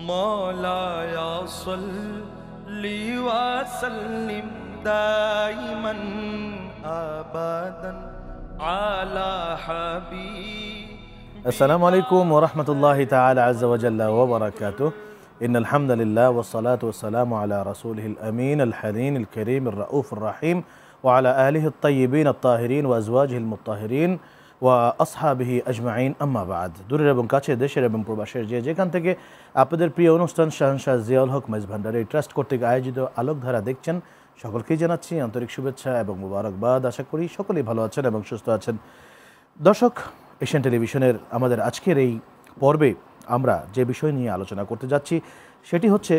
مولاي صل وسلم دائما أبدا على حبيب. السلام عليكم ورحمة الله تعالى عز وجل وبركاته. إن الحمد لله والصلاة والسلام على رسوله الأمين الحليم الكريم الرؤوف الرحيم وعلى آله الطيبين الطاهرين وأزواجه المطهرين وأصحابه أجمعين أما بعد. দূরের এবং কাছে দেশের এবং প্রবাসের যেখান থেকে আপনাদের প্রিয় অনুষ্ঠান শাহনশাহ জিয়াউল হক মেজ ভান্ডারি ট্রাস্ট কর্তৃক আয়োজিত আলোকধারা দেখছেন, সকলকেই জানাচ্ছি আন্তরিক শুভেচ্ছা এবং মুবারকবাদ। আশা করি সকলেই ভালো আছেন এবং সুস্থ আছেন। দর্শক, এশিয়ান টেলিভিশনের আমাদের আজকের এই পর্বে আমরা যে বিষয় নিয়ে আলোচনা করতে যাচ্ছি সেটি হচ্ছে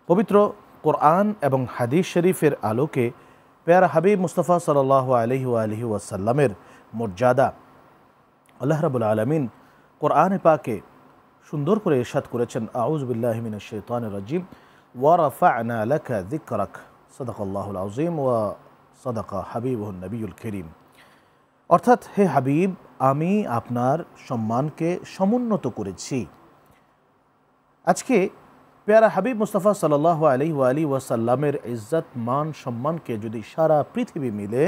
পবিত্র কোরআন এবং হাদিস শরীফের আলোকে পেয়ারা হাবিব মুস্তাফা সাল্লাল্লাহু আলাইহি ওয়াসাল্লামের মর্যাদা। আল্লাহ রাব্বুল আলামিন কোরআনে পাকে সুন্দর করে ইরশাদ করেছেন, আউযু বিল্লাহি মিনাশ শাইতানির রাজিম, ওয়া রাফা'না লাকা যিকরাক, সাদাকাল্লাহুল আযীম ওয়া সাদাকা হাবিবুন নবিয়ুল কারীম। অর্থাৎ, হে হাবিব, আমি আপনার সম্মানকে সমুন্নত করেছি। আজকে পেয়ারা হাবিব মুস্তাফা সাল্লাল্লাহু আলাইহি ওয়াসাল্লামের ইজ্জত মান সম্মানকে যদি সারা পৃথিবী মিলে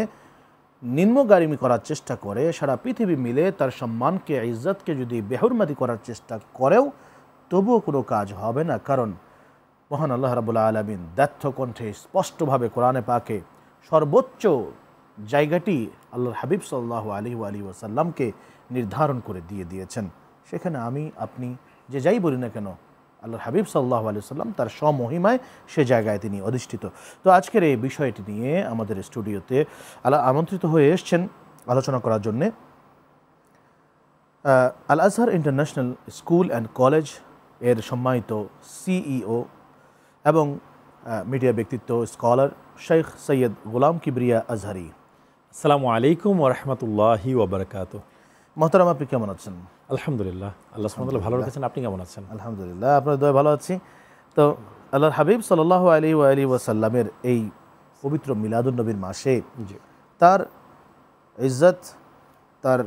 নিম্নগামী করার চেষ্টা করে, সারা পৃথিবী মিলে তার সম্মানকে ইজ্জতকে যদি বেহুরমাতি করার চেষ্টা করেও তবুও কোনো কাজ হবে না। কারণ মহান আল্লাহ রাব্বুল আলামিন দ্ব্যর্থ কণ্ঠে স্পষ্টভাবে কোরআনে পাকে সর্বোচ্চ জায়গাটি আল্লাহর হাবিব সাল্লাল্লাহু আলাইহি ওয়াসাল্লামকে নির্ধারণ করে দিয়েছেন। সেখানে আমি আপনি যে যাই বলি না কেন, আল্লাহর হাবিব সাল্লাল্লাহু আলাইহি ওয়াসাল্লাম তার স্বমহিমায় সে জায়গায় তিনি অধিষ্ঠিত। তো আজকের এই বিষয়টি নিয়ে আমাদের স্টুডিওতে আমন্ত্রিত হয়ে এসছেন আলোচনা করার জন্যে আল আজহার ইন্টারন্যাশনাল স্কুল অ্যান্ড কলেজ এর সম্মানিত সিইও এবং মিডিয়া ব্যক্তিত্ব স্কলার শেখ সৈয়দ গোলাম কিবরিয়া আজহারি। আসসালামু আলাইকুম ওয়া রাহমাতুল্লাহি ওয়া বারাকাতুহু। মোহতারাম, আপনি কেমন আছেন? আলহামদুলিল্লাহ, আল্লাহ সুবহানাহু ওয়া তাআলা ভালো রেখেছেন। আপনি কেমন আছেন? আলহামদুলিল্লাহ, আপনার দয়া ভালো আছি। তো আল্লাহর হাবিব সাল্লাল্লাহু আলাইহি ওয়াসাল্লামের এই পবিত্র মিলাদুন নবীর মাসে তার ইজ্জত, তার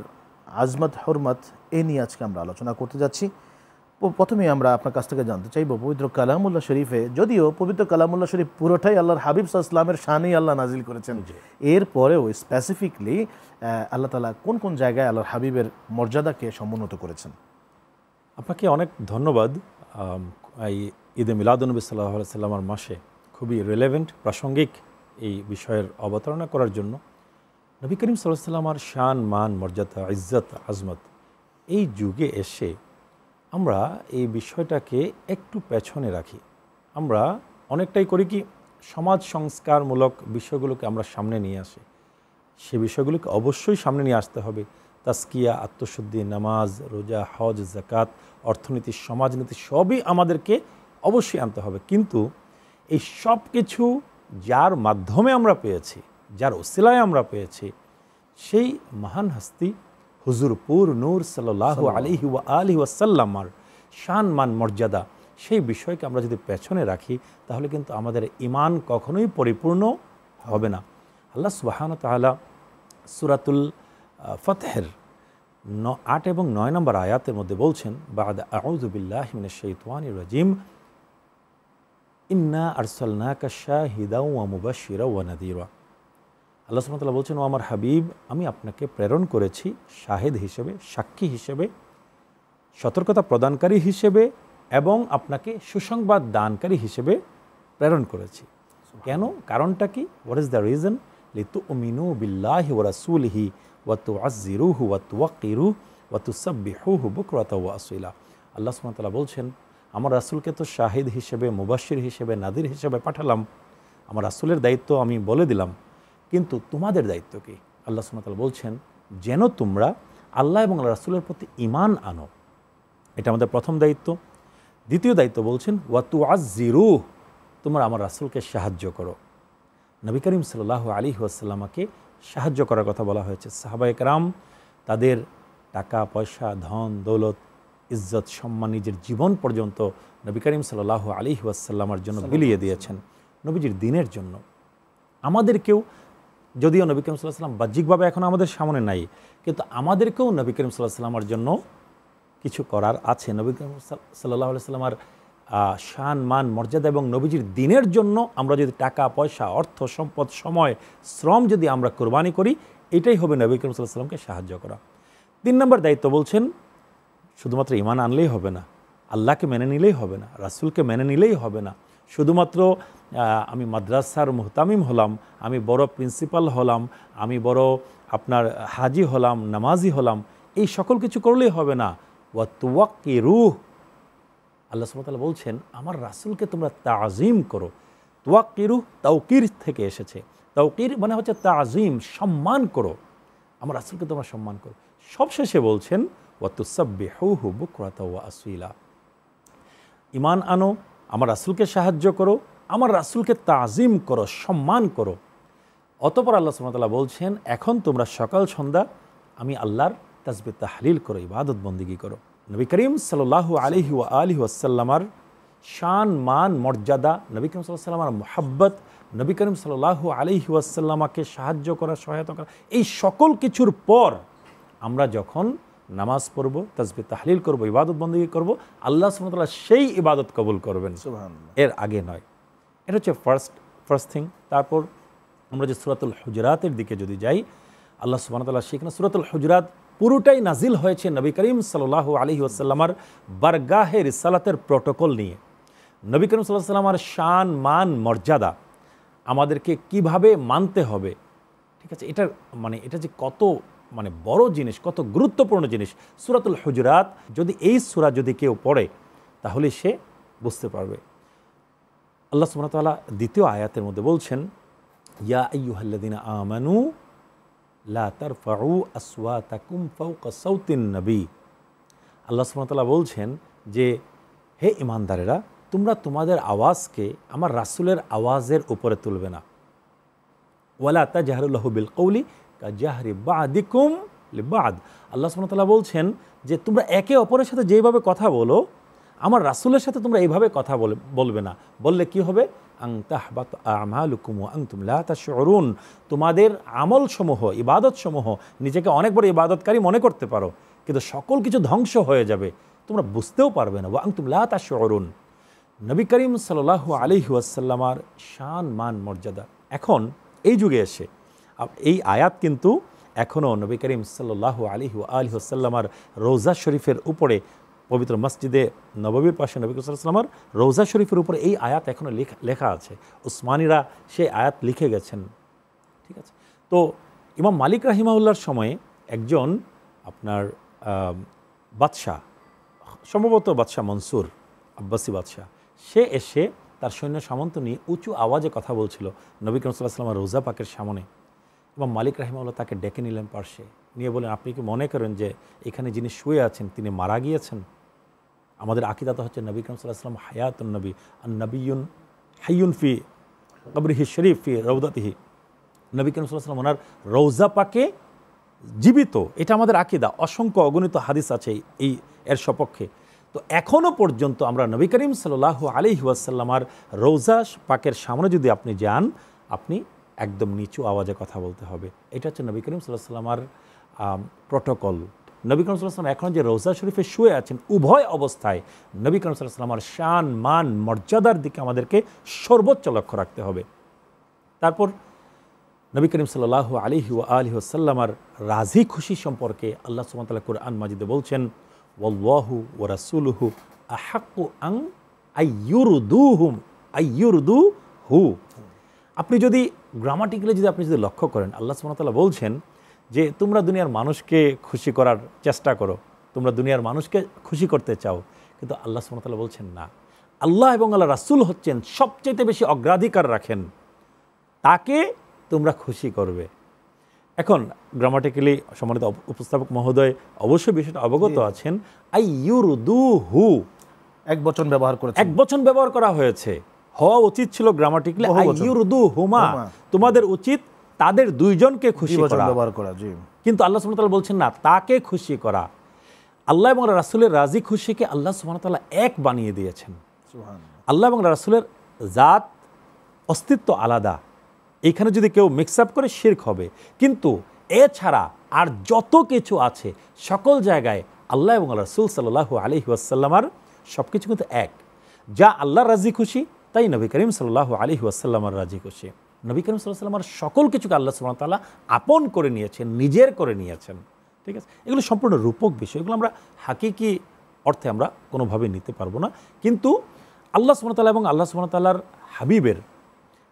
আজমত, হুরমত এ নিয়ে আজকে আমরা আলোচনা করতে যাচ্ছি। প্রথমেই আমরা আপনার কাছ থেকে জানতে চাইব, পবিত্র কালামুল্লাহ শরীফে, যদিও পবিত্র কালামুল্লাহ শরীফ পুরোটাই আল্লাহর হাবিব সাল্লাল্লাহু আলাইহি ওয়াসাল্লামের শানেই আল্লাহ নাজিল করেছেন, এরপরেও স্পেসিফিকলি আল্লাহ তাআলা কোন কোন জায়গায় আল্লাহর হাবিবের মর্যাদাকে সমুন্নত করেছেন? আপনাকে অনেক ধন্যবাদ। এই ঈদে মিলাদুন্নবী সাল্লাল্লাহু আলাইহি ওয়াসাল্লামের মাসে খুবই রিলেভেন্ট, প্রাসঙ্গিক এই বিষয়ের অবতারণা করার জন্য নবী করিম সাল্লাল্লাহু আলাইহি ওয়াসাল্লামের শান, মান, মর্যাদা, ইজ্জত, আজমত এই যুগে এসে আমরা এই বিষয়টাকে একটু পেছনে রাখি। আমরা অনেকটাই করি কি, সমাজ সংস্কারমূলক বিষয়গুলোকে আমরা সামনে নিয়ে আসি। সে বিষয়গুলোকে অবশ্যই সামনে নিয়ে আসতে হবে। তাজকিয়া, আত্মশুদ্ধি, নামাজ, রোজা, হজ, যাকাত, অর্থনীতি, সমাজনীতি সবই আমাদেরকে অবশ্যই আনতে হবে। কিন্তু এই সব কিছু যার মাধ্যমে আমরা পেয়েছি, যার ওসিলায় আমরা পেয়েছি, সেই মহান হস্তি হুজুর পুর নূর সাল্লাল্লাহু আলাইহি ওয়াসাল্লামার শান, মান, মর্যাদা, সেই বিষয়কে আমরা যদি পেছনে রাখি তাহলে কিন্তু আমাদের ঈমান কখনোই পরিপূর্ণ হবে না। আল্লাহ সুবহানাহু ওয়া তাআলা সূরাতুল ফাতহের 8 এবং 9 নম্বর আয়াতের মধ্যে বলছেন, বা'দা আউযু বিল্লাহি মিনাশ শাইতানির রাজিম, ইন্না আরসালনাকা শাহিদাও ওয়া মুবাশশিরাও ওয়া নাযীরা। আল্লাহ সুবহানাহু ওয়া তাআলা বলছেন, ও আমার হাবিব, আমি আপনাকে প্রেরণ করেছি শাহিদ হিসেবে, সাক্ষী হিসেবে, সতর্কতা প্রদানকারী হিসেবে এবং আপনাকে সুসংবাদ দানকারী হিসেবে প্রেরণ করেছি। কেন? কারণটা কি? What is the reason? লিতুমিনু বিল্লাহি ওয়া রাসূলিহি ওয়া তুআজ্জিরুহু ওয়া তুওয়াক্কিরুহু ওয়া তুসাব্বিহুহু বুকরাতাও ওয়া আসীলা। আল্লাহ সুবহানাহু ওয়া তাআলা বলছেন, আমার রাসূলকে তো শাহিদ হিসেবে, মুবাশশির হিসেবে, নাদির হিসেবে পাঠালাম। আমার রাসূলের দায়িত্ব আমি বলে দিলাম, কিন্তু তোমাদের দায়িত্ব কি? আল্লাহ সুবহানাহু ওয়া তাআলা বলছেন, যেন তোমরা আল্লাহ এবং রাসূলের প্রতি ঈমান আনো। এটা আমাদের প্রথম দায়িত্ব। দ্বিতীয় দায়িত্ব বলছেন, ওয়া তুআজ্জিরুহু, তোমরা আমার রাসূলকে সাহায্য করো। নবী করিম সাল্লাল্লাহু আলাইহি ওয়াসাল্লামকে সাহায্য করার কথা বলা হয়েছে। সাহাবায়ে কেরাম তাদের টাকা পয়সা, ধন দৌলত, ইজ্জত, সম্মান, নিজের জীবন পর্যন্ত নবী করিম সাল্লাল্লাহু আলাইহি ওয়াসাল্লামের জন্য বিলিয়ে দিয়েছেন, নবীজির দ্বীনের জন্য। আমাদেরকেও, যদিও নবী করিম সাল্লাল্লাহু আলাইহি ওয়াসাল্লাম বাহ্যিকভাবে এখন আমাদের সামনে নাই, কিন্তু আমাদেরকেও নবী করিম সাল্লাল্লাহু আলাইহি ওয়াসাল্লামের জন্য কিছু করার আছে। নবী করিম সাল্লাল্লাহু আলাইহি ওয়াসাল্লামের শান মান মর্যাদা এবং নবীজির দিনের জন্য আমরা যদি টাকা পয়সা অর্থ সম্পদ সময় শ্রম যদি আমরা কোরবানি করি, এটাই হবে নবী করিম সাল্লাল্লাহু আলাইহি ওয়াসাল্লামকে সাহায্য করা। 3 নম্বর দায়িত্ব বলছেন, শুধুমাত্র ঈমান আনলেই হবে না, আল্লাহকে মেনে নিলেই হবে না, রাসূলকে মেনে নিলেই হবে না, শুধুমাত্র আমি মাদ্রাসার মুহতামিম হলাম, আমি বড় প্রিন্সিপাল হলাম, আমি বড় আপনার হাজি হলাম, নামাজি হলাম, এই সকল কিছু করলেই হবে না। ওয়া তুওয়াক্কিরুহ, আল্লাহ সুবহানাহু ওয়া তাআলা বলছেন আমার রাসূলকে তোমরা তাজিম করো। তুওয়াক্কিরুহ তাওকির থেকে এসেছে, তাওকির মানে হচ্ছে তাজিম, সম্মান করো, আমার রাসূলকে তোমরা সম্মান করো। সবশেষে বলছেন ওয়া তুসাব্বিহুহু বুকরাতাও ওয়া আসীলা, ঈমান আনো, আমার রাসূলকে সাহায্য করো, আমার রাসূলকে তাজিম করো, সম্মান করো। অতঃপর আল্লাহ সুবহানাহু ওয়া তাআলা বলছেন এখন তোমরা সকাল সন্ধ্যা আমি আল্লাহর তাসবিহ তাহলিল করো, ইবাদত বন্দেগী করো। নবী করিম সাল্লাল্লাহু আলাইহি ওয়া আলিহি ওয়াসাল্লামার শান মান মর্যাদা, নবী করিম সাল্লাল্লাহু আলাইহি ওয়াসাল্লামার মুহাব্বত, নবী করিম সাল্লাল্লাহু আলাইহি ওয়াসাল্লামাকে সাহায্য করা, সহায়তা করা, এই সকল কিছুর পর আমরা যখন নামাজ পড়ব, তাসবিহ তাহলিল করব, ইবাদত বন্দেগী করব, আল্লাহ সুবহানাহু ওয়া তাআলা সেই ইবাদত কবুল করবেন, সুবহানাল্লাহ, এর আগে নয়। এটা হচ্ছে ফার্স্ট থিং। তারপর আমরা যে সূরাতুল হুজুরাতের দিকে যদি যাই, আল্লাহ সুবহানাহু ওয়া তাআলা সেখানে সূরাতুল হুজুরাত পুরোটাই নাজিল হয়েছে নবী করিম সাল্লাল্লাহু আলাইহি ওয়াসাল্লামার বারগাহে রিসালাতের প্রটোকল নিয়ে। নবী করিম সাল্লাল্লাহু আলাইহি ওয়াসাল্লামার শান মান মর্যাদা আমাদেরকে কিভাবে মানতে হবে, ঠিক আছে, এটা যে কত বড় জিনিস, কত গুরুত্বপূর্ণ জিনিস। সূরাতুল হুজুরাত যদি এই সূরা যদি কেউ পড়ে তাহলে সে বুঝতে পারবে। আল্লাহ সুবহানাহু ওয়া তাআলা দ্বিতীয় আয়াতের মধ্যে বলছেন ইয়া আইয়ুহাল্লাযীনা আমানু লা তারফাউ আসওয়াতাকুম ফাওকা সাওতিন নবী। আল্লাহ সুবহানাহু ওয়া তাআলা বলছেন যে হে ঈমানদারেরা, তোমরা তোমাদের আওয়াজকে আমার রাসূলের আওয়াজের উপরে তুলবে না। ওয়ালা তাজহারু লাহু বিল কওলি কাজাহরি বাদিকুম লিবাদ। আল্লাহ সুবহানাহু ওয়া তাআলা বলছেন যে তোমরা একে অপরের সাথে যেভাবে কথা বলো, আমার রাসূলের সাথে তোমরা এইভাবে কথা বলবে না। বললে কি হবে? আন তাহবাত আমালুকুম ওয়া আনতুম লা তাশউরুন, তোমাদের আমলসমূহ, ইবাদতসমূহ নিজেকে অনেক বড় ইবাদতকারী মনে করতে পারো, কিন্তু সকল কিছু ধ্বংস হয়ে যাবে, তোমরা বুঝতেও পারবে না। ওয়া আনতুম লা তাশউরুন। নবী করিম সাল্লাল্লাহু আলাইহি ওয়াসাল্লামার শান মান মর্যাদা এখন এই যুগে এসে এই আয়াত কিন্তু এখনও নবী করিম সাল্লাল্লাহু আলাইহি ওয়াসাল্লামার রওজা শরীফের উপরে, পবিত্র মসজিদে নববীর পাশে নবী করিম সাল্লাল্লাহু আলাইহি ওয়াসাল্লামার রওজা শরীফের উপরে এই আয়াত এখনও লেখা আছে। উসমানীরা সেই আয়াত লিখে গেছেন, ঠিক আছে। তো ইমাম মালিক রাহিমাহুল্লাহর সময়ে একজন আপনার বাদশাহ, সম্ভবত বাদশাহ মনসুর, আব্বাসী বাদশাহ, সে এসে তার সৈন্য সামন্ত নিয়ে উঁচু আওয়াজে কথা বলছিল নবী করিম সাল্লাল্লাহু আলাইহি ওয়াসাল্লামের রওজা পাকের সামনে। ইমাম মালিক রাহিমাহুল্লাহ তাকে ডেকে নিলেন পার্শ্বে নিয়ে বলেন, আপনি কি মনে করেন যে এখানে যিনি শুয়ে আছেন তিনি মারা গিয়েছেন? আমাদের আকীদা তো হচ্ছে নবী করিম সাল্লাল্লাহু আলাইহি ওয়াসাল্লাম হায়াতুন নবী, আন নবিয়্যুন হাইয়ুন ফি কবরিহি শরীফ ফি রওদাতিহি। নবী করিম সাল্লাল্লাহু আলাইহি ওয়াসাল্লাম ওনার রওজা পাকে জীবিত, এটা আমাদের আকীদা। অসংখ্য অগণিত হাদিস আছে এর সপক্ষে। তো এখনও পর্যন্ত আমরা নবী করিম সাল্লাল্লাহু আলাইহি ওয়াসাল্লামার রওজা পাকের সামনে যদি আপনি যান, আপনি একদম নিচু আওয়াজে কথা বলতে হবে। এটা হচ্ছে নবী করিম সাল্লাল্লাহু আলাইহি ওয়াসাল্লামার প্রটোকল। নবী করিম সাল্লাল্লাহু আলাইহি ওয়াসাল্লাম এখন যে রওজা শরীফে শুয়ে আছেন, উভয় অবস্থায় নবী করিম সাল্লাল্লাহু আলাইহি ওয়াসাল্লামার শান মান মর্যাদার দিকে আমাদেরকে সর্বোচ্চ লক্ষ্য রাখতে হবে। তারপর নবী করিম সাল্লাল্লাহু আলাইহি ওয়াসাল্লামার রাজি খুশি সম্পর্কে আল্লাহ সুবহানাহু ওয়া তাআলা কুরআন মাজিদে বলছেন ওয়াল্লাহু ওয়া রাসূলুহু আহাক্কু আন আইয়ুরদুহু। আপনি যদি গ্রামাটিক্যালি আপনি যদি লক্ষ্য করেন, আল্লাহ সুবহানাহু ওয়া তাআলা বলছেন যে তোমরা দুনিয়ার মানুষকে খুশি করার চেষ্টা করো, তোমরা দুনিয়ার মানুষকে খুশি করতে চাও, কিন্তু আল্লাহ সুবহানাহু ওয়া তাআলা বলছেন না, আল্লাহ এবং আল্লাহ রাসূল হচ্ছেন সবচেয়ে বেশি অগ্রাধিকার রাখেন, তাকে তোমরা খুশি করবে। এখন গ্রামাটিক্যালি সম্মানিত উপস্থাপক মহোদয় অবশ্যই বিষয়টা অবগত আছেন। আইয়ুরদুহু এক বচন ব্যবহার করেছে, এক বচন ব্যবহার করা হয়েছে, হওয়া উচিত ছিল গ্রামাটিক্যালি আইয়ুরদুহুমা, তোমাদের উচিত তাদের দুইজনকে খুশি করা, কিন্তু আল্লাহ সুবহানাহু ওয়া তাআলা বলছেন না, তাকে খুশি করা। আল্লাহ এবং রাসূলের রাজি খুশিকে আল্লাহ সুবহানাহু ওয়া তাআলা এক বানিয়ে দিয়েছেন। আল্লাহ এবং রাসূলের জাত অস্তিত্ব আলাদা, এইখানে যদি কেউ মিক্স আপ করে শিরক হবে। কিন্তু এছাড়া আর যত কিছু আছে সকল জায়গায় আল্লাহ এবং রাসূল সাল্লাল্লাহু আলাইহি ওয়াসাল্লামার সব কিছু কিন্তু এক। যা আল্লাহর রাজি খুশি তাই নবী করিম সাল্লাল্লাহু আলাইহি ওয়াসাল্লামের রাজি খুশি। নবী করিম সাল্লাল্লাহু আলাইহি ওয়াসাল্লামের সকল কিছুকে আল্লাহ সুবহানাহু ওয়া তাআলা আপন করে নিয়েছেন, নিজের করে নিয়েছেন। ঠিক আছে, এগুলো সম্পূর্ণ রূপক বিষয়, এগুলো আমরা হাকিকি অর্থে আমরা কোনোভাবে নিতে পারবো না। কিন্তু আল্লাহ সুবহানাহু ওয়া তাআলা এবং আল্লাহ সুবহানাহু ওয়া তাআলার হাবিবের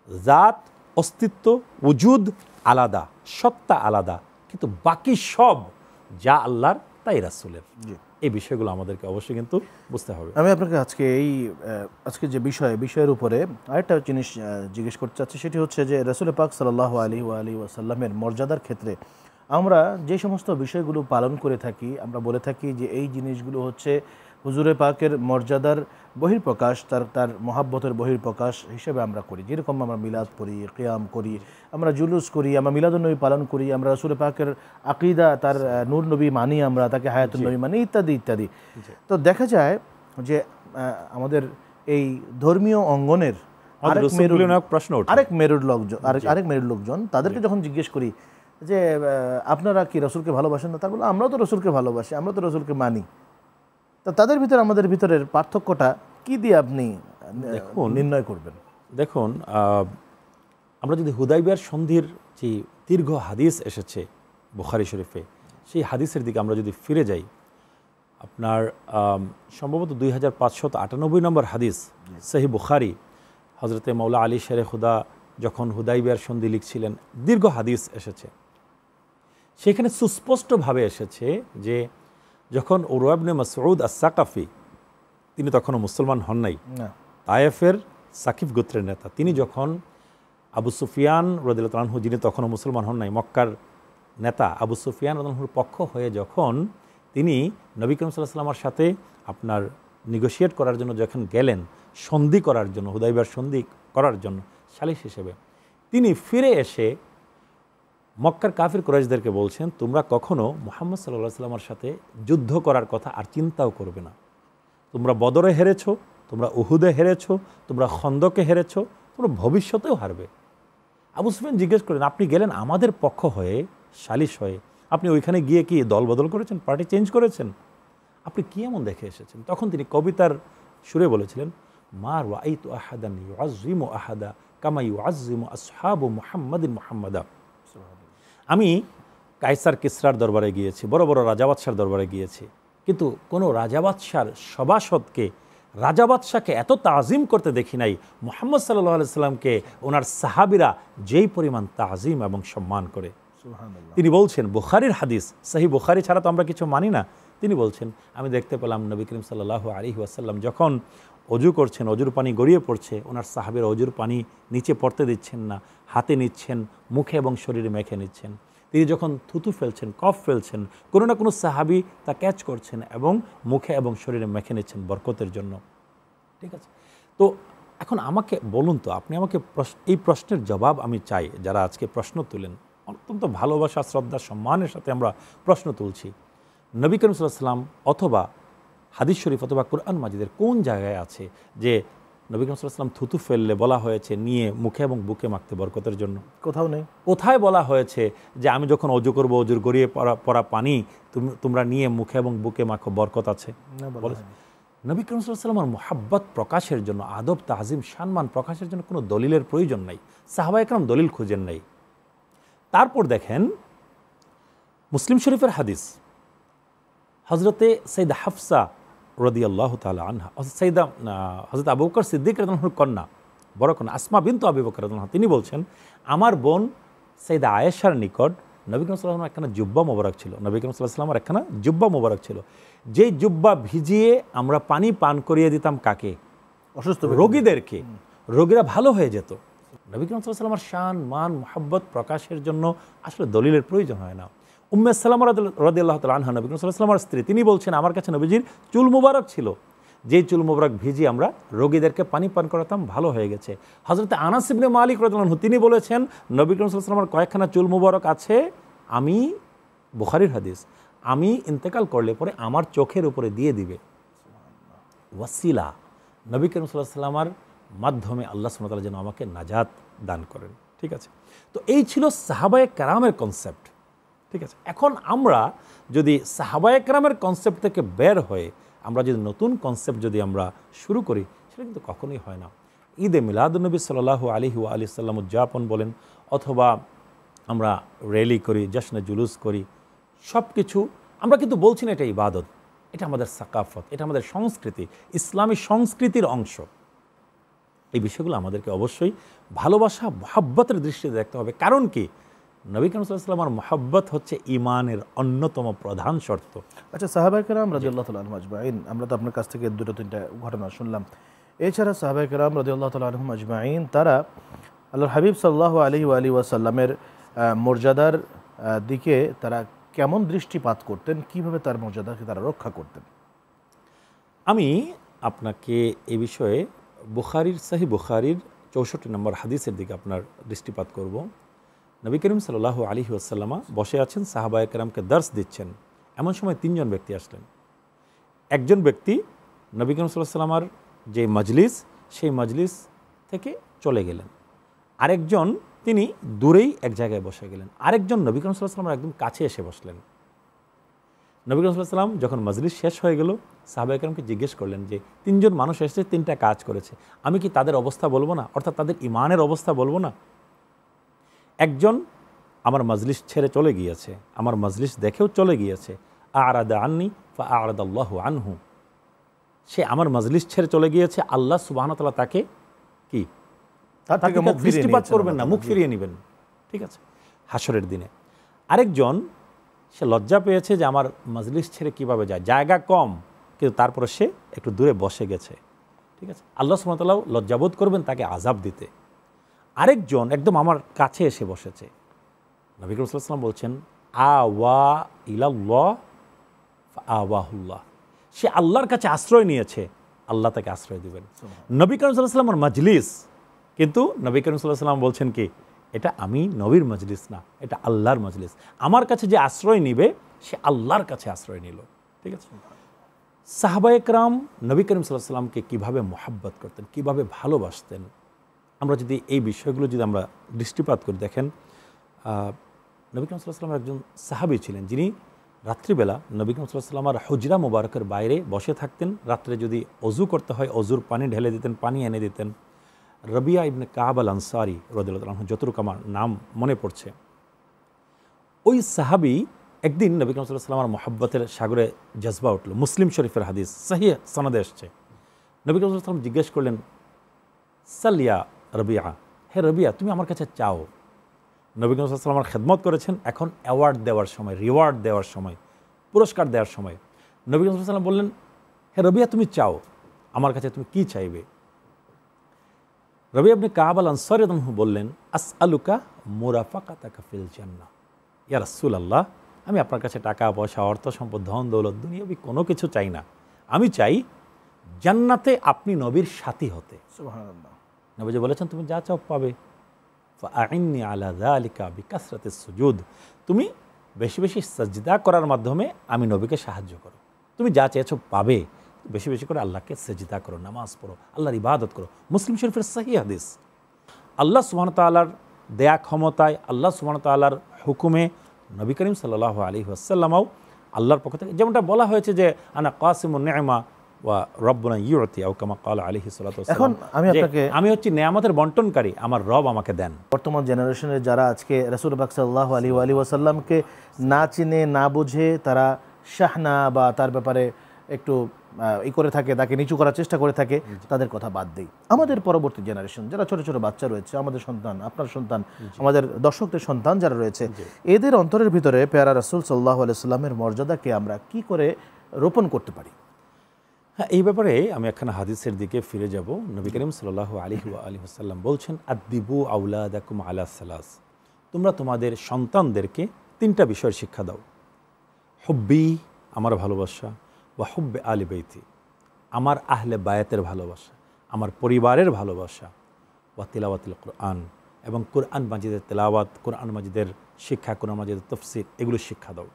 জাত, অস্তিত্ব, ওজুদ আলাদা, সত্তা আলাদা, কিন্তু বাকি সব যা আল্লাহর তাই রাসূলের। এই বিষয়গুলো আমাদেরকে অবশ্যই কিন্তু বুঝতে হবে। আমি আপনাকে আজকে যে বিষয়ের উপরে আরেকটা জিনিস জিজ্ঞেস করতে চাচ্ছি, সেটি হচ্ছে যে রাসূল পাক সাল্লাল্লাহু আলাইহি ওয়াসাল্লামের মর্যাদার ক্ষেত্রে আমরা যে সমস্ত বিষয়গুলো পালন করে থাকি, আমরা বলে থাকি যে এই জিনিসগুলো হচ্ছে হুজুরে পাকের মর্যাদার বহির্প্রকাশ, তার মহাব্বতের বহির্প্রকাশ হিসেবে আমরা করি। যেরকম আমরা মিলাদ পড়ি, কিয়াম করি, আমরা জুলুস করি, আমরা মিলাদুন্নবী পালন করি, আমরা রাসূল পাকের আকীদা, তার নূর নবী মানি, আমরা তাকে হায়াতুন নবী মানি, ইত্যাদি ইত্যাদি। তো দেখা যায় যে আমাদের এই ধর্মীয় অঙ্গনের আরেক মেরুর লোকজন তাদেরকে যখন জিজ্ঞেস করি যে আপনারা কি রাসূলকে ভালোবাসেন না, তারা বলে আমরাও তো রাসূলকে ভালোবাসি, আমরা তো রাসূলকে মানি। তা তাদের ভিতরে আমাদের ভিতরের পার্থক্যটা কি দিয়ে আপনি নির্ণয় করবেন? দেখুন, আমরা যদি হুদাইবিয়ার সন্ধির যে দীর্ঘ হাদিস এসেছে বুখারী শরীফে, সেই হাদিসের দিকে আমরা যদি ফিরে যাই, আপনার সম্ভবত 2598 নম্বর হাদিস সহিহ বুখারী, হযরতে মাওলা আলী শেরে খুদা যখন হুদাইবিয়ার সন্ধি লিখছিলেন, দীর্ঘ হাদিস এসেছে। সেখানে সুস্পষ্টভাবে এসেছে যে যখন উরওয়া ইবনে মাসউদ আস-সাকাফি, তিনি তখনও মুসলমান হন নাই, তায়েফের সাকিফ গোত্রের নেতা, তিনি যখন আবু সুফিয়ান রাদিয়াল্লাহু আনহু, যিনি তখনও মুসলমান হন নাই, মক্কার নেতা আবু সুফিয়ান রাদিয়াল্লাহু আনহুর পক্ষ হয়ে যখন তিনি নবী করিম সাল্লাল্লাহু আলাইহি ওয়াসাল্লামের সাথে আপনার নেগোশিয়েট করার জন্য যখন গেলেন, সন্ধি করার জন্য, হুদাইবিয়ার সন্ধি করার জন্য সালিস হিসেবে, তিনি ফিরে এসে মক্কার কাফির কুরাইশদেরকে বলছেন, তোমরা কখনো মুহাম্মদ সাল্লাল্লাহু আলাইহি ওয়াসাল্লামের সাথে যুদ্ধ করার কথা আর চিন্তাও করবে না। তোমরা বদরে হেরেছো, তোমরা উহুদে হেরেছো, তোমরা খন্দকে হেরেছো, তোমরা ভবিষ্যতেও হারবে। আবু সুফিয়ান জিজ্ঞেস করেন, আপনি গেলেন আমাদের পক্ষ হয়ে, সালিশ হয়ে, আপনি ওইখানে গিয়ে কি দল বদল করেছেন, পার্টি চেঞ্জ করেছেন, আপনি কি এমন দেখে এসেছেন? তখন তিনি কবিতার সুরে বলেছিলেন, মা রাআইতু আহাদান ইউআযযিমু আহাদা কামা ইউআযযিমু আসহাবু মুহাম্মাদিন মুহাম্মাদা। আমি কায়সার কিসরার দরবারে গিয়েছি, বড় বড় রাজাবাদশার দরবারে গিয়েছি, কিন্তু কোনো রাজাবাদশার সভাসদকে, রাজাবাদশাকে এত তাজিম করতে দেখি নাই মুহাম্মদ সাল্লাল্লাহু আলাইহি সাল্লামকে ওনার সাহাবীরা যেই পরিমাণ তাজিম এবং সম্মান করে। তিনি বলছেন, বুখারীর হাদিস, সহিহ বুখারী ছাড়া তো আমরা কিছু মানি না। তিনি বলছেন, আমি দেখতে পেলাম নবী করিম সাল্লাল্লাহু আলাইহি ওয়াসাল্লাম যখন অজু করছেন, অজুর পানি গড়িয়ে পড়ছে, ওনার সাহাবীরা অজুর পানি নিচে পড়তে দিচ্ছেন না, হাতে নিচ্ছেন, মুখে এবং শরীরে মেখে নিচ্ছেন। তিনি যখন থুতু ফেলছেন, কফ ফেলছেন, কোনো না কোনো সাহাবী তা ক্যাচ করছেন এবং মুখে এবং শরীরে মেখে নিচ্ছেন বরকতের জন্য। ঠিক আছে, তো এখন আমাকে বলুন তো, আপনি আমাকে এই প্রশ্নের জবাব আমি চাই। যারা আজকে প্রশ্ন তুলেন, অত্যন্ত ভালোবাসা, শ্রদ্ধা, সম্মানের সাথে আমরা প্রশ্ন তুলছি, নবী করিম সাল্লাল্লাহু আলাইহি ওয়াসাল্লাম অথবা হাদিস শরীফ অথবা কুরআন মাজিদের কোন জায়গায় আছে যে নবী করিম সাল্লাল্লাহু আলাইহি ওয়াসাল্লাম থুতু ফেললে বলা হয়েছে নিয়ে মুখে এবং বুকে মাখতে বরকতের জন্য? কোথাও নেই। কোথায় বলা হয়েছে যে আমি যখন অজু করবো, অজুর গড়িয়ে পড়া পানি তোমরা নিয়ে মুখে এবং বুকে মাখো, বরকত আছে? নবী করিম সাল্লাল্লাহু আলাইহি ওয়াসাল্লামের মুহাব্বত প্রকাশের জন্য, আদব, তাজিম, সম্মান প্রকাশের জন্য কোনো দলিলের প্রয়োজন নাই। সাহাবায়ে কেরাম দলিল খুঁজেন নাই। তারপর দেখেন মুসলিম শরীফের হাদিস, হযরতে সাইয়্যিদা হাফসা রাদিয়াল্লাহু তাআলা আনহা, হযরত আবু বকর সিদ্দিক রাদিয়াল্লাহু আনহুর কন্যা, বড় কন্যা আসমা বিনতু আবি বকর রাদিয়াল্লাহু আনহা, তিনি বলছেন, আমার বোন সাইয়্যিদা আয়েশার নিকট নবী করিম সাল্লাল্লাহু আলাইহি ওয়াসাল্লামের একখানা জুব্বা মোবারক ছিল। নবী করিম সাল্লাল্লাহু আলাইহি ওয়াসাল্লামের একখানা জুব্বা মোবারক ছিল, যেই জুব্বা ভিজিয়ে আমরা পানি পান করিয়ে দিতাম কাকে? অসুস্থ রোগীদেরকে। রোগীরা ভালো হয়ে যেত। নবী করিম সাল্লাল্লাহু আলাইহি ওয়াসাল্লামের শান, মান, মুহাব্বত প্রকাশের জন্য আসলে দলিলের প্রয়োজন হয় না। উম্মে সালামা রাদিয়াল্লাহু তাআলা আনহা, নবী করিম সাল্লাল্লাহু আলাইহি ওয়াসাল্লামের স্ত্রী, তিনি বলছেন, আমার কাছে নবীজির চুল মুবারক ছিল, যেই চুল মুবারক ভিজিয়ে আমরা রোগীদেরকে পানি পান করাতাম, ভালো হয়ে গেছে। হযরতে আনাস ইবনে মালিক রাদিয়াল্লাহু আনহু, তিনি বলেছেন, নবী করিম সাল্লাল্লাহু আলাইহি ওয়াসাল্লামের কয়েকখানা চুল মুবারক আছে, আমি, বুখারীর হাদিস, আমি ইন্তেকাল করলে পরে আমার চোখের উপরে দিয়ে দিবে। ওয়াসিলা, নবী করিম সাল্লাল্লাহু আলাইহি ওয়াসাল্লামের মাধ্যমে আল্লাহ সুবহানাহু ওয়া তাআলা যেন আমাকে নাজাত দান করেন। ঠিক আছে, তো এই ছিল সাহাবায়ে কেরামের কনসেপ্ট। ঠিক আছে, এখন আমরা যদি সাহাবায়ে কেরামের কনসেপ্ট থেকে বের হয়ে আমরা যদি নতুন কনসেপ্ট যদি আমরা শুরু করি, সেটা কিন্তু কখনোই হয় না। ঈদে মিলাদুন্নবী সাল্লাল্লাহু আলাইহি ওয়া আলিহি সাল্লাম উদযাপন বলেন, অথবা আমরা র্যালি করি, জশ্নে জুলুস করি, সব কিছু আমরা কিন্তু বলছি না এটা ইবাদত, এটা আমাদের সাকাফত, এটা আমাদের সংস্কৃতি, ইসলামী সংস্কৃতির অংশ। এই বিষয়গুলো আমাদেরকে অবশ্যই ভালোবাসা, মহাব্বতের দৃষ্টিতে দেখতে হবে। কারণ কি, নবী করিম সাল্লাল্লাহু আলাইহি ওয়াসাল্লামের মহাব্বত হচ্ছে ঈমানের অন্যতম প্রধান শর্ত। আচ্ছা, সাহাবায়ে কেরাম রাদিয়াল্লাহু তাআলা আনহুম আজমাইন, আমরা তো আপনার কাছ থেকে দুটো তিনটা ঘটনা শুনলাম। এছাড়া সাহাবায়ে কেরাম রাদিয়াল্লাহু তাআলা আনহুম আজমাইন তারা আল্লাহর হাবিব সাল্লাল্লাহু আলাইহি ওয়া আলিহি ওয়াসাল্লামের মর্যাদার দিকে তারা কেমন দৃষ্টিপাত করতেন, কিভাবে তার মর্যাদাকে তারা রক্ষা করতেন? আমি আপনাকে এ বিষয়ে সহিহ বুখারীর ৬৪ নম্বর হাদিসের দিকে আপনার দৃষ্টিপাত করব। নবী করিম সাল্লাল্লাহু আলাইহি ওয়াসাল্লাম বসে আছেন, সাহাবায়ে কেরামকে দর্স দিচ্ছেন। এমন সময় তিনজন ব্যক্তি আসলেন। একজন ব্যক্তি নবী করিম সাল্লাল্লাহু আলাইহি ওয়াসাল্লামের যে মজলিস, সেই মজলিস থেকে চলে গেলেন। আরেকজন তিনি দূরেই এক জায়গায় বসে গেলেন। আরেকজন নবী করিম সাল্লাল্লাহু আলাইহি ওয়াসাল্লামের একদম কাছে এসে বসলেন। নবী করিম সাল্লাল্লাহু আলাইহি ওয়াসাল্লাম যখন মজলিস শেষ হয়ে গেল, সাহাবায়ে কেরামকে জিজ্ঞেস করলেন যে তিনজন মানুষ এসেছে, তিনটা কাজ করেছে, আমি কি তাদের অবস্থা বলবো না, অর্থাৎ তাদের ঈমানের অবস্থা বলবো না? একজন আমার মজলিস ছেড়ে চলে গিয়েছে, আমার মজলিস দেখেও চলে গিয়েছে, আ'রাদা আন্নি ফা আ'রাদাল্লাহু আনহু, সে আমার মজলিস ছেড়ে চলে গিয়েছে, আল্লাহ সুবহানাহু ওয়া তাআলা তাকে কি তার থেকে মুখ ফিরিয়ে দৃষ্টিপাত নিয়েছেন, করবেন না, মুখ ফিরিয়ে নেবেন। ঠিক আছে, হাসরের দিনে। আরেকজন, সে লজ্জা পেয়েছে যে আমার মজলিস ছেড়ে কিভাবে যায়, জায়গা কম, কিন্তু তারপরে সে একটু দূরে বসে গেছে। ঠিক আছে, আল্লাহ সুবহানাহু ওয়া তাআলা লজ্জাবোধ করবেন তাকে আযাব দিতে। আরেকজন একদম আমার কাছে এসে বসেছে। নবী করিম সাল্লাল্লাহু আলাইহি ওয়াসাল্লাম বলছেন, আওয়া ইলাল্লাহ ফাআওয়াহুল্লাহ, সে আল্লাহর কাছে আশ্রয় নিয়েছে, আল্লাহ তাকে আশ্রয় দিবেন। নবী করিম সাল্লাল্লাহু আলাইহি ওয়াসাল্লামের মজলিস, কিন্তু নবী করিম সাল্লাল্লাহু আলাইহি ওয়াসাল্লাম বলছেন কি, এটা আমি নবীর মজলিস না, এটা আল্লাহর মজলিস। আমার কাছে যে আশ্রয় নিবে, সে আল্লাহর কাছে আশ্রয় নিল। ঠিক আছে, সাহাবায়ে কেরাম নবী করিম সাল্লাল্লাহু আলাইহি ওয়াসাল্লামকে কীভাবে মহাব্বত করতেন, কীভাবে ভালোবাসতেন, আমরা যদি এই বিষয়গুলো যদি আমরা দৃষ্টিপাত করি, দেখেন নবী করিম সাল্লাল্লাহু আলাইহি ওয়াসাল্লাম একজন সাহাবী ছিলেন, যিনি রাত্রিবেলা নবী করিম সাল্লাল্লাহু আলাইহি ওয়াসাল্লাম হুজরা মুবারকের বাইরে বসে থাকতেন। রাত্রে যদি অজু করতে হয়, অজুর পানি ঢেলে দিতেন, পানি এনে দিতেন। রবিয়া ইবনে কাব আল আনসারী রাদিয়াল্লাহু আনহু, যতটুকু আমার নাম মনে পড়ছে, ওই সাহাবী একদিন নবী করিম সাল্লাল্লাহু আলাইহি ওয়াসাল্লামের মহব্বতের সাগরে জজবা উঠল। মুসলিম শরীফের হাদিস, সহিহ সনদে এসছে। নবী করিম সাল্লাল্লাহু আলাইহি ওয়াসাল্লাম জিজ্ঞেস করলেন, সালিয়া রবিয়া, হে রবিয়া, তুমি আমার কাছে চাও। নবী করিম সাল্লাল্লাহু আলাইহি ওয়াসাল্লাম খেদমত করেছেন, এখন অ্যাওয়ার্ড দেওয়ার সময়, রিওয়ার্ড দেওয়ার সময়, পুরস্কার দেওয়ার সময়। নবী করিম সাল্লাল্লাহু আলাইহি ওয়াসাল্লাম বললেন, হে রবিয়া, তুমি চাও, আমার কাছে তুমি কি চাইবে? রবিয়া ইবনে কাব আল আনসারী রাদিয়াল্লাহু আনহু বললেন, আসআলুকা মুরাফাকাতাকা ফিল জান্নাহ, ইয়া রাসূলুল্লাহ, আমি আপনার কাছে টাকা পয়সা, অর্থ সম্পদ, ধন দৌলত, দুনিয়াবি কোনো কিছু চাই না, আমি চাই জান্নাতে আপনি নবীর সাথী হতে। সুবহানাল্লাহ। নবীজি বলেছেন, তুমি যা চাও পাবে। ফাআইন্নি আলা যালিকা বিকাসরাতিস সুজুদ, তুমি বেশি বেশি সাজদা করার মাধ্যমে আমি নবীকে সাহায্য করো। তুমি যা চেয়েছো পাবে, বেশি বেশি করে আল্লাহকে সাজদা করো, নামাজ পড়ো, আল্লাহর ইবাদত করো। মুসলিম শরীফের সহিহ হাদিস। আল্লাহ সুবহানাহু ওয়া তাআলার দেয়া ক্ষমতায়, আল্লাহ সুবহানাহু ওয়া তাআলার হুকুমে নবী করিম সাল্লাল্লাহু আলাইহি ওয়াসাল্লামও আল্লাহর পক্ষ থেকে, যেমনটা বলা হয়েছে যে আনা কাসিমুন নি'মা ওয়া রব্বুনা ইউতি, আও কামা ক্বালা আলাইহি সাল্লাতু ওয়াস সালাম, আমি হচ্ছি নেয়ামতের বন্টনকারী, আমার রব আমাকে দেন। বর্তমান জেনারেশনের যারা আজকে রাসূল পাক সাল্লাল্লাহু আলাইহি ওয়াসাল্লামকে না চিনে, না বুঝে, তারা শাহনা বা তার ব্যাপারে একটু করে থাকে, তাকে নিচু করার চেষ্টা করে থাকে, তাদের কথা বাদ দেই। আমাদের পরবর্তী জেনারেশন যারা ছোট ছোট বাচ্চা রয়েছে, আমাদের সন্তান, আপনার সন্তান, আমাদের দর্শকদের সন্তান যারা রয়েছে, এদের অন্তরের ভিতরে পেয়ারা রাসূল সাল্লাল্লাহু আলাইহি ওয়াসাল্লামের মর্যাদাকে আমরা কি করে রোপণ করতে পারি? হ্যাঁ, এই ব্যাপারে আমি একখানা হাদিসের দিকে ফিরে যাব। নবী করিম সাল্লাল্লাহু আলাইহি ওয়াসাল্লাম বলছেন, আদ্দিবু আওলাদাকুম আলা সালাস, তোমরা তোমাদের সন্তানদেরকে তিনটা বিষয়ের শিক্ষা দাও। হুব্বি, আমার ভালোবাসা, ওয়া হুব্বে আলি বাইতি, আমার আহলে বায়াতের ভালোবাসা, আমার পরিবারের ভালোবাসা, ওয়া তিলাওয়াতুল কুরআন, এবং কুরআন মাজিদের তেলাওয়াত, কুরআন মাজিদের শিক্ষা, কুরআন মাজিদের তাফসীর, এগুলো শিক্ষা দাও।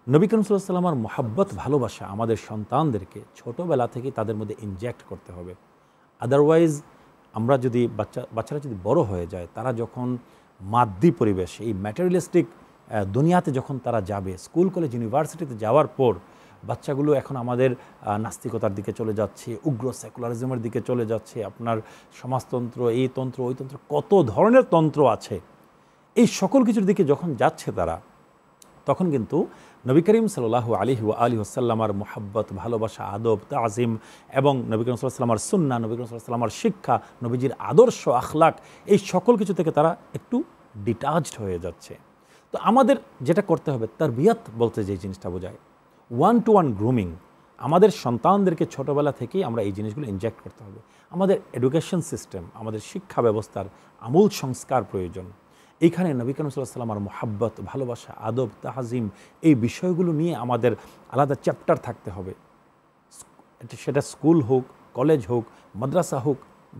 নবী করিম সাল্লাল্লাহু আলাইহি ওয়াসাল্লামের মহব্বত, ভালোবাসা আমাদের সন্তানদেরকে ছোটোবেলা থেকেই তাদের মধ্যে ইনজেক্ট করতে হবে। আদারওয়াইজ আমরা যদি বাচ্চারা যদি বড় হয়ে যায়, তারা যখন মাদ্দি পরিবেশে, এই ম্যাটেরিয়ালিস্টিক দুনিয়াতে যখন তারা যাবে, স্কুল কলেজ ইউনিভার্সিটিতে যাওয়ার পর বাচ্চাগুলো এখন আমাদের নাস্তিকতার দিকে চলে যাচ্ছে, উগ্র সেকুলারিজমের দিকে চলে যাচ্ছে, আপনার সমাজতন্ত্র, এই তন্ত্র, ওই তন্ত্র, কত ধরনের তন্ত্র আছে। এই সকল কিছুর দিকে যখন যাচ্ছে তারা, তখন কিন্তু নবী করিম সাল্লাল্লাহু আলাইহি ওয়া আলিহি ওয়াসাল্লামার মুহাব্বত, ভালোবাসা, আদব, তাজিম এবং নবী করিম সাল্লাল্লাহু আলাইহি ওয়াসাল্লামার সুন্নাহ, নবী করিম সাল্লাল্লাহু আলাইহি ওয়াসাল্লামার শিক্ষা, নবীজির আদর্শ, আখলাক, এই সকল কিছু থেকে তারা একটু ডিটাচড হয়ে যাচ্ছে। তো আমাদের যেটা করতে হবে, তারবিয়াত বলতে যে জিনিসটা বোঝায়, ওয়ান টু ওয়ান গ্রুমিং। আমাদের সন্তানদেরকে ছোটোবেলা থেকেই আমরা এই জিনিসগুলো ইনজেক্ট করতে হবে। আমাদের এডুকেশন সিস্টেম, আমাদের শিক্ষা ব্যবস্থার আমূল সংস্কার প্রয়োজন। এইখানে নবী করিম সাল্লাল্লাহু আলাইহি ওয়াসাল্লামের মুহাব্বত, ভালোবাসা, আদব, তাহজিম, এই বিষয়গুলো নিয়ে আমাদের আলাদা চ্যাপ্টার থাকতে হবে। সেটা স্কুল হোক, কলেজ হোক, মাদ্রাসা হোক,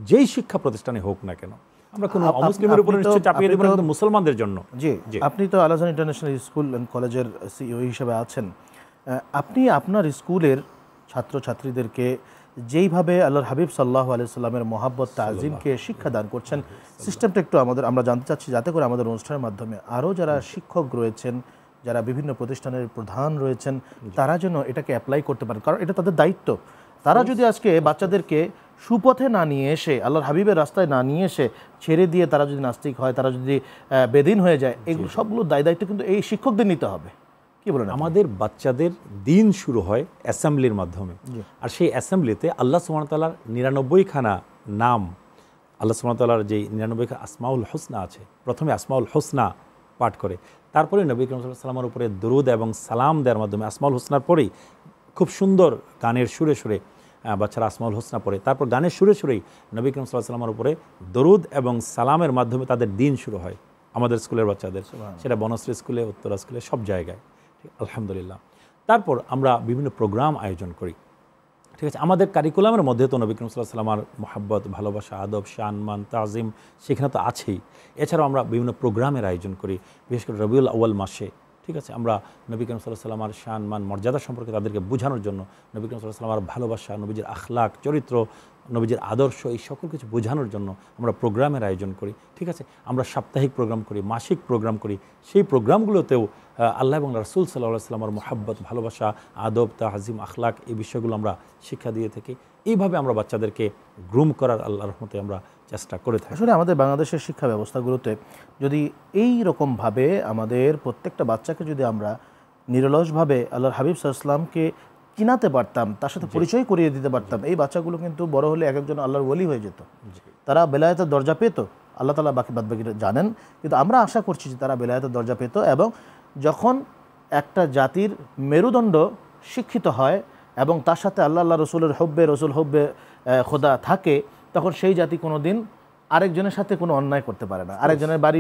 যেই শিক্ষা প্রতিষ্ঠানে হোক না কেন, আমরা কোনো অমুসলিমের উপর নিশ্চয় চাপিয়ে দেব না, কিন্তু মুসলমানদের জন্য। জি, আপনি তো আল আজহার ইন্টারন্যাশনাল স্কুল অ্যান্ড কলেজের সিইও হিসেবে আছেন। আপনি আপনার স্কুলের ছাত্রছাত্রীদেরকে যেইভাবে আল্লাহর হাবিব সাল্লাল্লাহু আলাইহি সাল্লামের মহাব্বত, তাজিমকে শিক্ষাদান করছেন, সিস্টেমটা একটু আমরা জানতে চাচ্ছি, যাতে করে আমাদের অনুষ্ঠানের মাধ্যমে আরও যারা শিক্ষক রয়েছেন, যারা বিভিন্ন প্রতিষ্ঠানের প্রধান রয়েছেন, তারা যেন এটাকে অ্যাপ্লাই করতে পারেন, কারণ এটা তাদের দায়িত্ব। তারা যদি আজকে বাচ্চাদেরকে সুপথে না নিয়ে এসে, আল্লাহর হাবিবের রাস্তায় না নিয়ে এসে ছেড়ে দিয়ে তারা যদি নাস্তিক হয়, তারা যদি বেদিন হয়ে যায়, এগুলো সবগুলো দায়িত্ব কিন্তু এই শিক্ষকদের নিতে হবে। কি বলেন? আমাদের বাচ্চাদের দিন শুরু হয় অ্যাসেম্বলির মাধ্যমে, আর সেই অ্যাসেম্বলিতে আল্লাহ সুবহানাহু ওয়া তাআলার 99খানা নাম, আল্লাহ সুবহানাহু ওয়া তাআলার যে 99 আসমাউল হোসনা আছে, প্রথমে আসমাউল হোসনা পাঠ করে, তারপরে নবী করিম সাল্লাল্লাহু আলাইহি ওয়াসাল্লামের উপরে দরুদ এবং সালাম দেওয়ার মাধ্যমে, আসমাউল হোসনার পরেই খুব সুন্দর গানের সুরে সুরে বাচ্চারা আসমাউল হোসনা পড়ে, তারপর গানের সুরে সুরেই নবী করিম সাল্লাল্লাহু আলাইহি ওয়াসাল্লামের উপরে দরুদ এবং সালামের মাধ্যমে তাদের দিন শুরু হয়। আমাদের স্কুলের বাচ্চাদের, সেটা বনশ্রী স্কুলে, উত্তরা স্কুলে, সব জায়গায়, আলহামদুলিল্লাহ। তারপর আমরা বিভিন্ন প্রোগ্রাম আয়োজন করি, ঠিক আছে। আমাদের কারিকুলামের মধ্যে তো নবী করিম সাল্লাল্লাহু আলাইহি ওয়াসাল্লামের মুহাব্বত, ভালোবাসা, আদব, শান, মান, তাজিম সেখানে তো আছেই। এছাড়াও আমরা বিভিন্ন প্রোগ্রামের আয়োজন করি, বিশেষ করে রবিউল আউয়াল মাসে, ঠিক আছে। আমরা নবী করিম সাল্লাল্লাহু আলাইহি ওয়াসাল্লামের শান, মান, মর্যাদা সম্পর্কে তাদেরকে বোঝানোর জন্য, নবী করিম সাল্লাল্লাহু আলাইহি ওয়াসাল্লামের ভালোবাসা, নবীজির আখলাক, চরিত্র, নবীজির আদর্শ, এই সকল কিছু বোঝানোর জন্য আমরা প্রোগ্রামের আয়োজন করি, ঠিক আছে। আমরা সাপ্তাহিক প্রোগ্রাম করি, মাসিক প্রোগ্রাম করি। সেই প্রোগ্রামগুলোতেও আল্লাহ এবং রাসূল সাল্লাল্লাহু আলাইহি ওয়াসাল্লামের মুহাব্বত, ভালোবাসা, আদব, তাহজিম, আখলাক, এই বিষয়গুলো আমরা শিক্ষা দিয়ে থাকি। এইভাবে আমরা বাচ্চাদেরকে গ্রুম করার আল্লাহর রহমতে আমরা চেষ্টা করে থাকি। আসলে আমাদের বাংলাদেশের শিক্ষা ব্যবস্থাগুলোতে যদি এই রকমভাবে আমাদের প্রত্যেকটা বাচ্চাকে যদি আমরা নিরলসভাবে আল্লাহর হাবিব সাল্লাল্লাহু আলাইহি ওয়াসাল্লামকে চিনাতে পারতাম, তার সাথে পরিচয় করিয়ে দিতে পারতাম, এই বাচ্চাগুলো কিন্তু বড় হলে এক একজন আল্লাহর ওলি হয়ে যেত। তারা বেলায়েতের দরজা পেত, আল্লাহ তাআলা বাদবাকিটা জানেন, কিন্তু আমরা আশা করছি যে তারা বেলায়েতের দরজা পেত। এবং যখন একটা জাতির মেরুদণ্ড শিক্ষিত হয় এবং তার সাথে আল্লাহ রসুলের হব্বে, রসুল হব্বে খোদা থাকে, তখন সেই জাতি কোনো দিন আরেকজনের সাথে কোনো অন্যায় করতে পারে না, আরেকজনের বাড়ি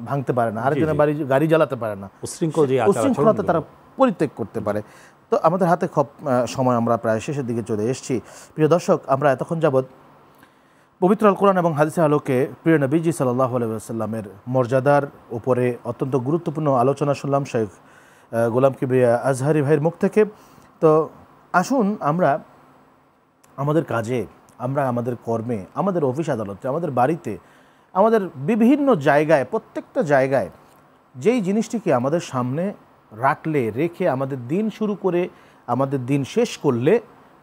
ভাঙতে পারে না, আরেকজনের বাড়ি গাড়ি জ্বালাতে পারে না, উশৃঙ্খলতা তারা পরিত্যাগ করতে পারে। তো আমাদের হাতে খুব সময়, আমরা প্রায় শেষের দিকে চলে এসেছি। প্রিয় দর্শক, আমরা এতক্ষণ যাবৎ পবিত্র আল কোরআন এবং হাদিসের আলোকে প্রিয় নবীজি সাল্লাল্লাহু আলাইহি ওয়াসাল্লামের মর্যাদার উপরে অত্যন্ত গুরুত্বপূর্ণ আলোচনা শুনলাম শেখ গোলাম কিবরিয়া আজহারি ভাইয়ের মুখ থেকে। তো আসুন আমরা আমাদের কাজে, আমরা আমাদের কর্মে, আমাদের অফিস আদালতে, আমাদের বাড়িতে, আমাদের বিভিন্ন জায়গায়, প্রত্যেকটা জায়গায় যেই জিনিসটিকে আমাদের সামনে রেখে আমাদের দিন শুরু করে আমাদের দিন শেষ করলে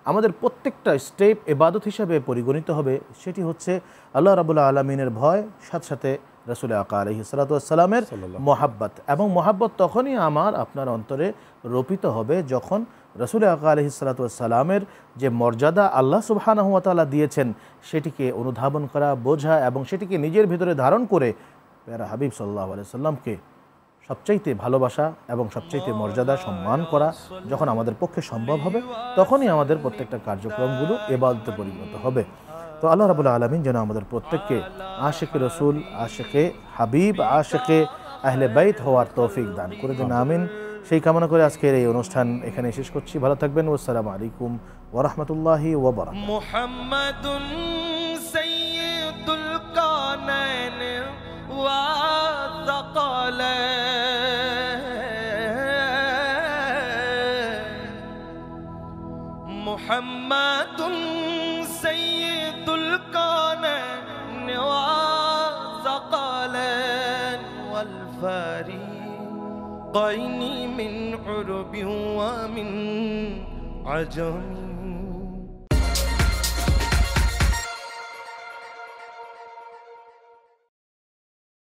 আমাদের প্রত্যেকটা স্টেপ ইবাদত হিসাবে পরিগণিত হবে, সেটি হচ্ছে আল্লাহ রাব্বুল আলামিনের ভয়, সাথে সাথে রাসূল আকা আলাইহিস সালাতু ওয়াস সালামের মহাব্বত। এবং মহাব্বত তখনই আমার আপনার অন্তরে রোপিত হবে যখন রাসূল আকা আলাইহিস সালাতু ওয়াস সালামের যে মর্যাদা আল্লাহ সুবহানাহু ওয়া তাআলা দিয়েছেন সেটিকে অনুধাবন করা, বোঝা এবং সেটিকে নিজের ভিতরে ধারণ করে প্যারা হাবিব সাল্লাল্লাহু আলাইহি সাল্লামকে সবচাইতে ভালোবাসা এবং সবচাইতে মর্যাদা সম্মান করা যখন আমাদের পক্ষে সম্ভব হবে, তখনই আমাদের প্রত্যেকটা কার্যক্রমগুলো ইবাদতে পরিণত হবে। তো আল্লাহ রাব্বুল আলামিন যেন আমাদের প্রত্যেককে আশিকে রসুল, আশিকে হাবিব, আশিকে আহলে বাইত হওয়ার তৌফিক দান করে দেন, আমিন। সেই কামনা করে আজকের এই অনুষ্ঠান এখানে শেষ করছি। ভালো থাকবেন। আসসালামু আলাইকুম ওয়া রাহমাতুল্লাহি ওয়া বারাকাতুহু। মুহাম্মাদুন সাইয়্যিদুল কাওনাইন ওয়া সাকালাইন, মুহাম্মাদুন সাইয়্যিদুল কাওনাইন ওয়া সাকালাইন ওয়াল ফারিক قيني من عرب ومن عجم